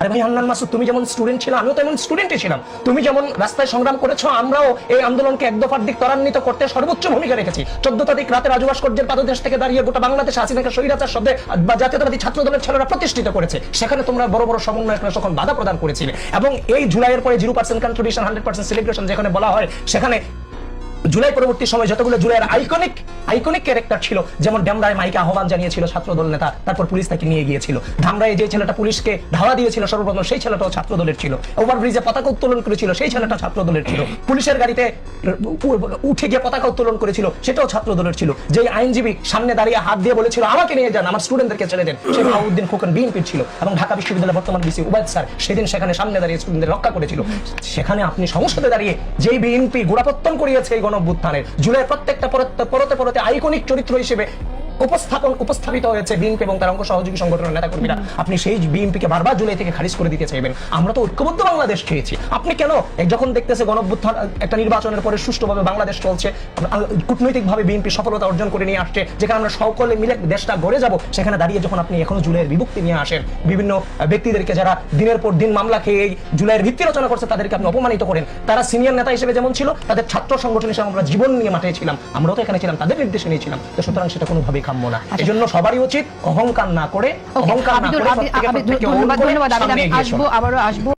আরে ভাই হান্নান মাসুদ, তুমি যেমন স্টুডেন্ট ছিল, আমিও তেমন স্টুডেন্টই ছিলাম। তুমি যেমন রাস্তায় সংগ্রাম করেছো, আমরাও এই আন্দোলনকে এক দফার দিক ত্বরান্বিত করতে সর্বোচ্চ ভূমিকা রেখেছি। 14 তারিখ রাতে রাজু ভাস্কর্যের পাদদেশ থেকে দাঁড়িয়ে গোটা বাংলাদেশ হাসিনাকে স্বৈরাচার শব্দে বা জাতীয়তাবাদী ছাত্র দলের ছেলেরা প্রতিষ্ঠিত করেছে। সেখানে তোমরা বড় বড় সমন্বয়করা সকল বাধা প্রদান করেছিলে। এবং এই জুলাইয়ের পরে 0% কন্ট্রিবিউশন 100% সেলিব্রেশন যেখানে বলা হয়, সেখানে জুলাই পরবর্তী সময় যতগুলো জুলাইয়ের আইকনিক ক্যারেক্টার ছিল, যেমন ডেমরায় মাইকে আহ্বান জানিয়েছিল ছাত্রদল নেতা, তারপর পুলিশ তাকে নিয়ে গিয়েছিল। ধামরায় যে ছেলেটা পুলিশকে ধাওয়া দিয়েছিল সর্বপ্রথম, সেই ছেলেটাও ছাত্রদলের ছিল। ওভারব্রিজে পতাকা উত্তোলন করেছিল, সেই ছেলেটা ছাত্রদলের ছিল। পুলিশের গাড়িতে উঠে গিয়ে পতাকা উত্তোলন করেছিল, সেটাও ছাত্রদলের ছিল। যে আইনজীবী সামনে দাঁড়িয়ে হাত দিয়ে বলেছিল আমাকে নিয়ে যান, আমার স্টুডেন্টদেরকে ছেড়ে দেন, সে মাহমুদ্দিন খোকন বিএনপির ছিল। এবং ঢাকা বিশ্ববিদ্যালয়ের বর্তমান ভিসি উবাইদ স্যার সেদিন সেখানে সামনে দাঁড়িয়ে স্টুডেন্টদের রক্ষা করেছিল। সেখানে আপনি সংসদে দাঁড়িয়ে যেই বিএনপি গোড়াপত্তন করিয়েছে এই গণঅভ্যুত্থানের, জুলাইয়ের প্রত্যেকটা পরতে আইকনিক চরিত্র হিসেবে উপস্থাপিত হয়েছে বিএনপি এবং তার অঙ্গ সহযোগী সংগঠনের নেতাকর্মীরা, আপনি সেই বিএনপিকে বারবার জুলাই থেকে খারিজ করে দিতে চাইবেন। আমরা তো ঐক্যবদ্ধ বাংলাদেশ চেয়েছি, আপনি কেন যখন দেখতেছে গণঅভ্যুত্থান একটা নির্বাচনের পরে সুষ্ঠুভাবে বাংলাদেশ চলছে, কূটনৈতিকভাবে বিএনপি সফলতা অর্জন করে নিয়ে আসছে, যেখানে আমরা সকলে মিলে দেশটা গড়ে যাব, সেখানে দাঁড়িয়ে যখন আপনি এখনো জুলাইয়ের বিভক্তি নিয়ে আসেন, বিভিন্ন ব্যক্তিদেরকে যারা দিনের পর দিন মামলা খেয়ে এই জুলাইয়ের ভিত্তি রচনা করছে তাদেরকে আপনি অপমানিত করেন। তারা সিনিয়র নেতা হিসেবে যেমন ছিল, তাদের ছাত্র সংগঠন হিসেবে আমরা জীবন নিয়ে মাঠে ছিলাম, আমরাও তো এখানে ছিলাম, তাদের নির্দেশে নিয়েছিলাম। তো সুতরাং সেটা কোনোভাবেই কাম্য না। এজন্য সবারই উচিত অহংকার না করে, ধন্যবাদ। আবারও আসবো।